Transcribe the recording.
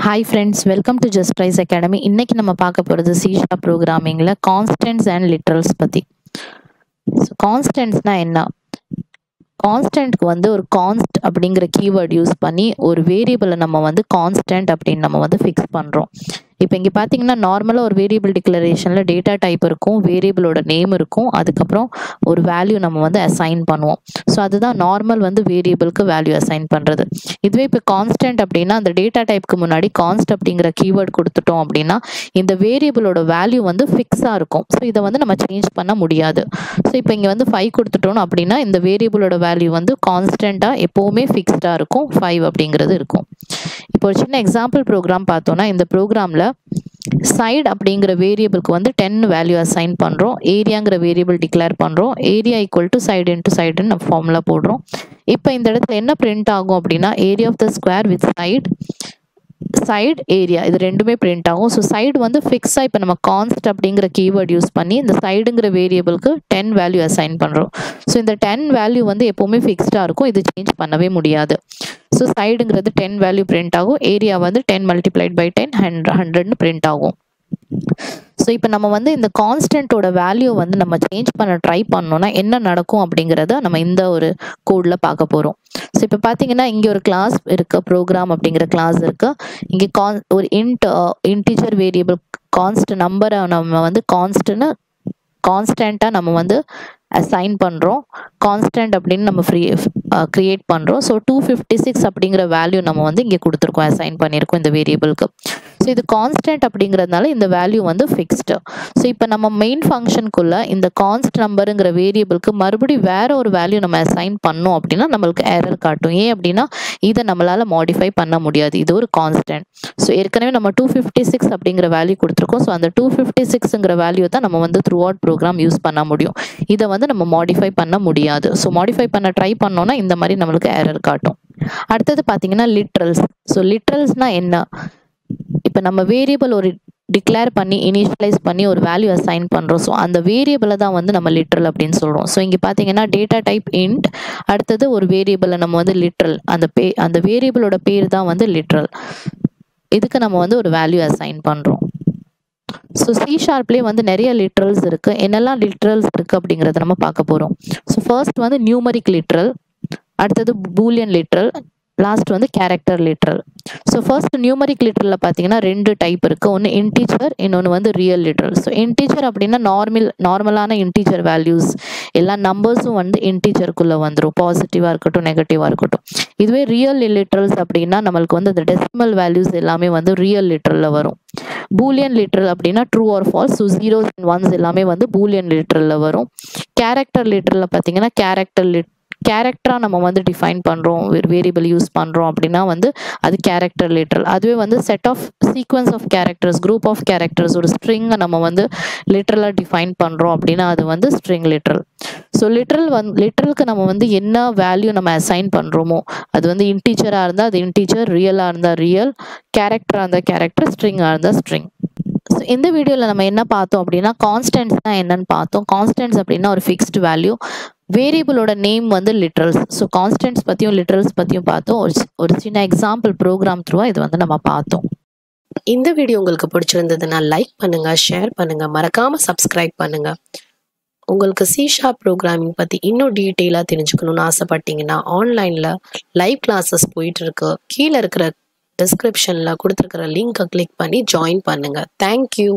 Hi friends, welcome to Just Price Academy. இன்னைக்கு நம்ம பார்க்க போறது C# ப்ரோக்ராமிங்ல கான்ஸ்டன்ட்ஸ் அண்ட் லிட்ரல்ஸ் பத்தி. கான்ஸ்டன்ட்ஸ்னா என்ன? கான்ஸ்டன்ட்க்கு வந்து ஒரு கான்ஸ்ட் அப்படிங்கிற கீவேர்ட் யூஸ் பண்ணி ஒரு வேரியபிளை நம்ம வந்து கான்ஸ்டன்ட் அப்படின்னு நம்ம வந்து ஃபிக்ஸ் பண்றோம். இப்போ இங்கே பார்த்தீங்கன்னா நார்மலாக ஒரு வேரியபிள் டிக்ளரேஷனில் டேட்டா டைப் இருக்கும், வேரியபிளோட நேம் இருக்கும், அதுக்கப்புறம் ஒரு வேல்யூ நம்ம வந்து அசைன் பண்ணுவோம். ஸோ அதுதான் நார்மல் வந்து வேரியபிளுக்கு வேல்யூ அசைன் பண்ணுறது. இதுவே இப்போ கான்ஸ்டன்ட் அப்படின்னா அந்த டேட்டா டைப்புக்கு முன்னாடி கான்ஸ்ட் அப்படிங்கிற கீவேர்ட் கொடுத்துட்டோம் அப்படின்னா இந்த வேரியபிளோட வேல்யூ வந்து ஃபிக்ஸாக இருக்கும். ஸோ இதை வந்து நம்ம சேஞ்ச் பண்ண முடியாது. ஸோ இப்போ இங்கே வந்து 5 கொடுத்துட்டோம் அப்படின்னா இந்த வேரியபிளோட வேல்யூ வந்து கான்ஸ்டண்ட்டாக எப்போவுமே ஃபிக்ஸ்டாக இருக்கும், 5 அப்படிங்கிறது இருக்கும். இப்போ ஒரு சின்ன எக்ஸாம்பிள் ப்ரோக்ராம் பார்த்தோன்னா இந்த ப்ரோக்ராமில் சைடு அப்படிங்கிற வேரியபிளுக்கு வந்து 10 வேல்யூ அசைன் பண்ணுறோம், ஏரியாங்கிற வேரியபிள் டிக்ளேர் பண்ணுறோம், area equal to side into சைடுன்னு நம்ம ஃபார்முலா போடுறோம். இப்போ இந்த இடத்துல என்ன பிரிண்ட் ஆகும் அப்படின்னா area of the square with side area இது ரெண்டுமே பிரிண்ட் ஆகும். ஸோ சைடு வந்து ஃபிக்ஸாக இப்போ நம்ம கான்ஸ்ட் அப்படிங்கிற கீவேர்ட் யூஸ் பண்ணி இந்த சைடுங்கிற வேரியபிளுக்கு 10 வேல்யூ அசைன் பண்ணுறோம். ஸோ இந்த 10 வேல்யூ வந்து எப்போவுமே ஃபிக்ஸ்டாக இருக்கும், இது சேஞ்ச் பண்ணவே முடியாது. ஸோ சைடுங்கிறது 10 வேல்யூ பிரிண்ட் ஆகும், ஏரியா வந்து 10 மல்டிப்ளைட் பை 10 100ன்னு பிரிண்ட் ஆகும். ஸோ இப்போ நம்ம வந்து இந்த கான்ஸ்டன்ட்டோட வேல்யூ வந்து நம்ம சேஞ்ச் பண்ண ட்ரை பண்ணோம்னா என்ன நடக்கும் அப்படிங்கிறத நம்ம இந்த ஒரு கோடில் பார்க்க போகிறோம். ஸோ இப்போ பார்த்தீங்கன்னா இங்கே ஒரு கிளாஸ் இருக்குது, ப்ரோக்ராம் அப்படிங்கிற கிளாஸ் இருக்குது. இங்கே ஒரு இன்டிஜர் வேரியபிள் கான்ஸ்ட் நம்பரை நம்ம வந்து கான்ஸ்டண்ட்டாக நம்ம வந்து அசைன் பண்ணுறோம், கான்ஸ்டன்ட் அப்படின்னு நம்ம கிரியேட் பண்ணுறோம். ஸோ 256 அப்படிங்கிற வேல்யூ நம்ம வந்து இங்கே கொடுத்துருக்கோம், அசைன் பண்ணியிருக்கோம் இந்த வேரியபிளுக்கு. ஸோ இது கான்ஸ்டன்ட் அப்படிங்கிறதுனால இந்த வேல்யூ வந்து ஃபிக்ஸ்டு. ஸோ இப்போ நம்ம மெயின் ஃபங்க்ஷனுக்குள்ளே இந்த கான்ஸ்ட் நம்பருங்கிற வேரியபிளுக்கு மறுபடியும் வேற ஒரு வேல்யூ நம்ம அசைன் பண்ணோம் அப்படின்னா நம்மளுக்கு எரர் காட்டும். ஏன் அப்படின்னா இதை நம்மளால் மாடிஃபை பண்ண முடியாது, இது ஒரு கான்ஸ்டன்ட். ஸோ ஏற்கனவே நம்ம 256 அப்படிங்கிற வேல்யூ கொடுத்துருக்கோம். ஸோ அந்த 256ங்கிற வேல்யூ தான் நம்ம வந்து த்ரூ அவுட் ப்ரோக்ராம் யூஸ் பண்ண முடியும், இதை வந்து நம்ம மாடிஃபை பண்ண முடியாது. ஸோ மாடிஃபை பண்ண ட்ரை பண்ணோன்னா இந்த மாதிரி நம்மளுக்கு எரர் காட்டும். அடுத்தது பார்த்தீங்கன்னா லிட்ரல்ஸ். ஸோ லிட்ரல்ஸ்னால் என்ன? இப்போ நம்ம வேரியபிள் ஒரு டிக்ளேர் பண்ணி இனிஷியலைஸ் பண்ணி ஒரு வேல்யூ அசைன் பண்ணுறோம். ஸோ அந்த வேரியபிளை தான் வந்து நம்ம லிட்ரல் அப்படின்னு சொல்கிறோம். ஸோ இங்கே பார்த்தீங்கன்னா டேட்டா டைப் இன்ட், அடுத்தது ஒரு வேரியபிளை நம்ம வந்து லிட்ரல், அந்த வேரியபிளோட பேர் தான் வந்து லிட்ரல், இதுக்கு நம்ம வந்து ஒரு வேல்யூ அசைன் பண்ணுறோம். ஸோ C# வந்து நிறைய லிட்ரல்ஸ் இருக்குது. என்னெல்லாம் லிட்ரல்ஸ் இருக்குது அப்படிங்கிறத நம்ம பார்க்க போகிறோம். ஸோ ஃபர்ஸ்ட் வந்து நியூமரிக் லிட்ரல், அடுத்தது பூலியன் லிட்ரல், லாஸ்ட் வந்து character literal. So first numeric லிட்ரலில் பார்த்தீங்கன்னா 2 டைப் இருக்குது, ஒன்று இன்டீஜர், இன்னொன்று வந்து ரியல் லிட்ரல். ஸோ இன்டீஜர் அப்படின்னா நார்மலான இன்டீஜர் வேல்யூஸ், எல்லா நம்பர்ஸும் வந்து இன்டீஜருக்குள்ளே வந்துடும், பாசிட்டிவாக இருக்கட்டும் நெகட்டிவாக இருக்கட்டும். இதுவே ரியல் லிட்ரல்ஸ் அப்படின்னா நம்மளுக்கு வந்து அந்த டெசிமல் வேல்யூஸ் எல்லாமே வந்து ரியல் லிட்ரலில் வரும். பூலியன் லிட்ரல் அப்படின்னா true or false, so 0s and 1s எல்லாமே வந்து பூலியன் லிட்ரலில் வரும். கேரக்டர் லிட்ரலில் பார்த்தீங்கன்னா கேரக்டராக நம்ம வந்து டிஃபைன் பண்ணுறோம், வேரியபிள் யூஸ் பண்ணுறோம் அப்படின்னா வந்து அது கேரக்டர் லிட்ரல். அதுவே வந்து set of sequence of characters, group of characters, ஒரு ஸ்ட்ரிங்கை நம்ம வந்து லிட்ரலாக டிஃபைன் பண்ணுறோம் அப்படின்னா அது வந்து ஸ்ட்ரிங் லிட்ரல். ஸோ லிட்ரலுக்கு நம்ம வந்து என்ன வேல்யூ நம்ம அசைன் பண்ணுறோமோ அது வந்து இன்டீஜராக இருந்தால் அது இன்டீஜர், ரியலாக இருந்தால் ரியல், கேரக்டராக இருந்தால் கேரக்டர், ஸ்ட்ரிங்காக இருந்தால் ஸ்ட்ரிங். ஸோ இந்த வீடியோவில் நம்ம என்ன பார்த்தோம் அப்படின்னா கான்ஸ்டன்ட்ஸ்னால் என்னன்னு பார்த்தோம். கான்ஸ்டன்ட்ஸ் அப்படின்னா ஒரு ஃபிக்ஸ்டு வேல்யூ, வேரியபிளோட நேம் வந்து லிட்ரல்ஸ். ஸோ கான்ஸ்டன்ட்ஸ் பற்றியும் லிட்ரல்ஸ் பற்றியும் பார்த்தோம். ஒரு சின்ன எக்ஸாம்பிள் ப்ரோக்ராம் த்ரூவாக இது வந்து நம்ம பார்த்தோம். இந்த வீடியோ உங்களுக்கு பிடிச்சிருந்ததுன்னா லைக் பண்ணுங்க, ஷேர் பண்ணுங்க, மறக்காம சப்ஸ்கிரைப் பண்ணுங்க. உங்களுக்கு C# ப்ரோக்ராமிங் பற்றி இன்னும் டீட்டெயிலாக தெரிஞ்சுக்கணும்னு ஆசைப்பட்டீங்கன்னா ஆன்லைனில் லைவ் கிளாஸஸ் போயிட்டு இருக்கு. கீழே இருக்கிற டிஸ்கிரிப்ஷனில் கொடுத்துருக்கிற லிங்கை கிளிக் பண்ணி ஜாயின் பண்ணுங்க. தேங்க்யூ.